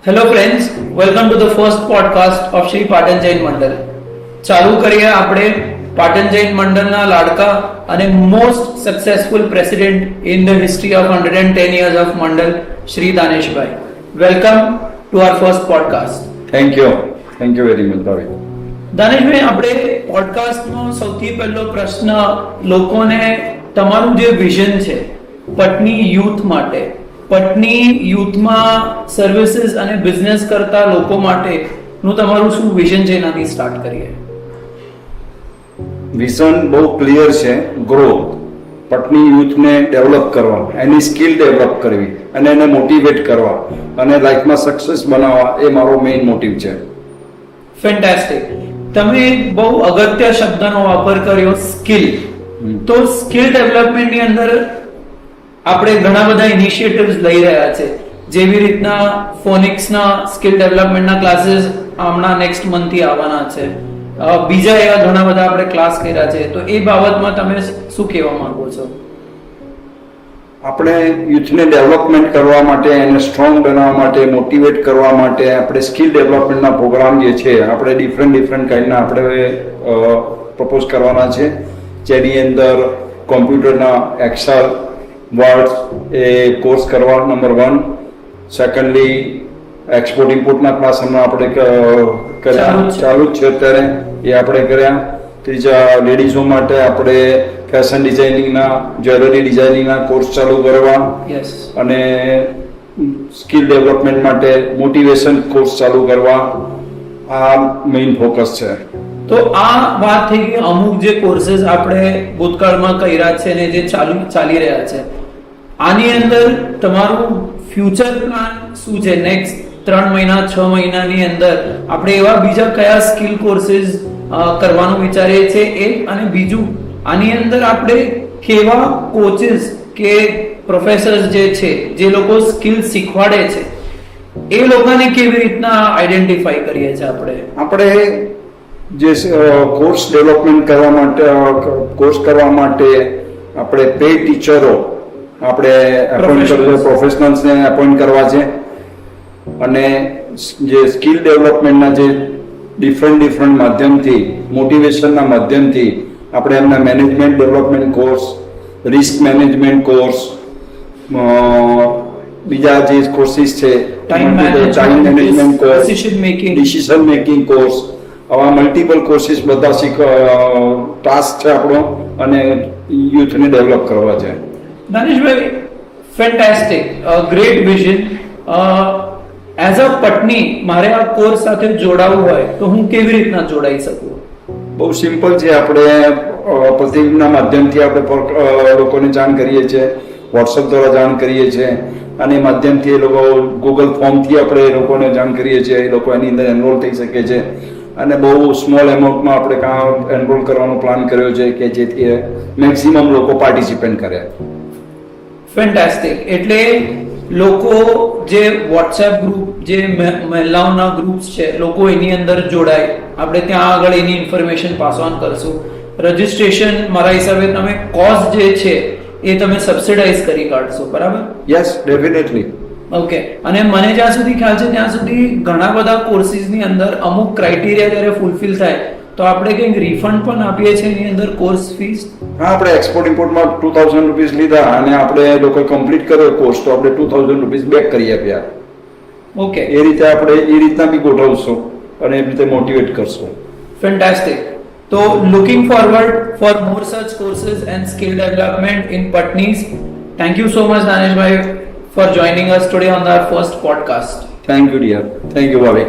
Hello friends, welcome to the first podcast of Shri Patan Jain Mandal. ચાલુ કરીએ આપણે પાટણ જૈન મંડળના લાડકા અને most successful president in the history of 110 years of Mandal, Shri દાનેશભાઈ. Welcome to our first podcast. Thank you very much ભાઈ. દાનેશભાઈ, આપણે પોડકાસ્ટનો સૌથી પહેલો પ્રશ્ન લોકોને તમારું જે વિઝન છે પટની યુથ માટે, પટની યુથમાં સર્વિસીસ અને બિઝનેસ કરતા લોકો માટેનું તમારું શું વિઝન છે, એનાથી સ્ટાર્ટ કરીએ. વિઝન બહુ ક્લિયર છે. ગ્રોથ, પટની યુથને ડેવલપ કરવા, એની સ્કિલ ડેવલપ કરવી અને એને મોટિવેટ કરવા અને લાઈફમાં સક્સેસ બનાવવા, એ મારો મેઇન મોટિવ છે. ફેન્ટાસ્ટિક. તમે બહુ અગત્ય શબ્દનો વાપર કર્યો, સ્કિલ. તો સ્કિલ ડેવલપમેન્ટની અંદર આપણે ઘણા બધા ઇનિશિયેટિવ્સ લઈ રહ્યા છે, જેવી રીતના ફોનિક્સના સ્કિલ ડેવલપમેન્ટના ક્લાસીસ હમણાં નેક્સ્ટ મંથથી આવવાના છે. બીજા એવા ઘણા બધા આપણે ક્લાસ કર્યા છે. તો એ બાબતમાં તમે શું કહેવા માંગો છો? આપણે યુથને ડેવલપમેન્ટ કરવા માટે, એને સ્ટ્રોંગ બનાવવા માટે, મોટિવેટ કરવા માટે આપણે સ્કિલ ડેવલપમેન્ટના પ્રોગ્રામ જે છે આપણે ડિફરન્ટ કાઇન્ડના આપણે પ્રપોઝ કરવાના છે, જેની અંદર કોમ્પ્યુટરના એક્સેલ, વર્ડ એ કોર્સ કરવા, નંબર 1. સેકન્ડલી એક્સપોર્ટ ઇમ્પોર્ટના ક્લાસ હમણાં આપણે ચાલુ જ છે અત્યારે, એ આપણે કર્યા. ત્રીજા, લેડીઝો માટે આપણે ફેશન ડિઝાઇનિંગના, જ્વેલરી ડિઝાઇનિંગના કોર્સ ચાલુ કરવા અને સ્કિલ ડેવલપમેન્ટ માટે મોટિવેશન કોર્સ ચાલુ કરવા. આ મેઇન ફોકસ છે. તો આ વાત થઈ ગઈ અમુક જે કોર્सेस આપણે ભૂતકાળમાં કર્યા છે ને જે ચાલી રહ્યા છે. આની અંદર તમારું ફ્યુચર પ્લાન શું છે? નેક્સ્ટ 3 મહિના 6 મહિનાની અંદર આપણે એવા બીજા કયા સ્કિલ કોર્सेस કરવાનું વિચારીએ છીએ, એ અને બીજું આની અંદર આપણે કેવા કોચિસ કે પ્રોફેસર્સ જે છે, જે લોકો સ્કિલ શીખવાડે છે, એ લોકોને કેવી રીતના આઈડેન્ટિફાઈ કરીએ છીએ આપણે જે કોર્સ ડેવલપમેન્ટ કરવા માટે આપણે પેઇડ ટીચરો આપણે એપોઇન્ટ કરવા, પ્રોફેશનલ્સને એપોઇન્ટ કરવા છે. અને જે સ્કિલ ડેવલપમેન્ટના જે ડિફરન્ટ માધ્યમથી, મોટિવેશનના માધ્યમથી આપણે એમના management development course, risk management course, બીજા જે કોર્સિસ છે, time management course, decision making course, આવા મલ્ટિપલ કોર્સિસ બધા ટાસ્ક છે આપણો અને યુથને ડેવલપ કરવા છે. દાનેશભાઈ, fantastic, great vision. As a Patni મારે આ કોર્સ સાથે જોડાવવું હોય તો હું કેવી રીતના જોડાઈ શકું? બહુ સિમ્પલ છે. આપણે પ્રતિબિંબના માધ્યમથી આપણે લોકોને જાણ કરીએ છીએ, વોટ્સઅપ દ્વારા જાણ કરીએ છીએ અને માધ્યમથી એ લોકો ગૂગલ ફોર્મથી આપણે એ લોકોને જાણ કરીએ છીએ. એ લોકો એની અંદર એનરોલ થઈ શકે છે અને બહુ સ્મોલ એમાઉન્ટમાં આપણે એનરોલ કરવાનો પ્લાન કર્યો છે કે જેથી મેક્સિમમ લોકો પાર્ટિસિપેટ કરે. ફેન્ટાસ્ટિક. એટલે લોકો જે વોટ્સએપ ગ્રુપ, જે મહિલાઓના ગ્રુપ્સ છે, લોકો એની અંદર જોડાય. આપણે ત્યાં આગળ એની ઇન્ફોર્મેશન પાસ ઓન કરશું. રજિસ્ટ્રેશન મારા હિસાબે તમે કોસ્ટ જે છે એ તમે સબસિડાઇઝ કરી કાઢશો, બરાબર? Yes, definitely. ઓકે. અને મને જ્યાં સુધી ખ્યાલ છે ત્યાં સુધી ઘણા બધા કોર્સિસની અંદર અમુક ક્રાઇટેરિયા જ્યારે ફૂલફિલ થાય તો આપણે કંઈક રિફંડ પણ આપીએ છીએ એની અંદર કોર્સ ફીસ. હા, આપણે એક્સપોર્ટ ઇમ્પોર્ટમાં 2000 રૂપીસ લીધા અને આપણે લોકો કમ્પ્લીટ કર્યો કોર્સ તો આપણે 2000 રૂપીસ બેક કરી આપ્યા. ઓકે. એ રીતે આપણે એ રીતના બી ગોઠવશું અને એ રીતે મોટિવેટ કરશું. ફેન્ટાસ્ટિક. તો looking forward for more such courses and skill development in પટનીઝ. થેન્ક યુ સો મચ દાનેશભાઈ for joining us today on our first podcast. Thank you, dear. Thank you, Bobby.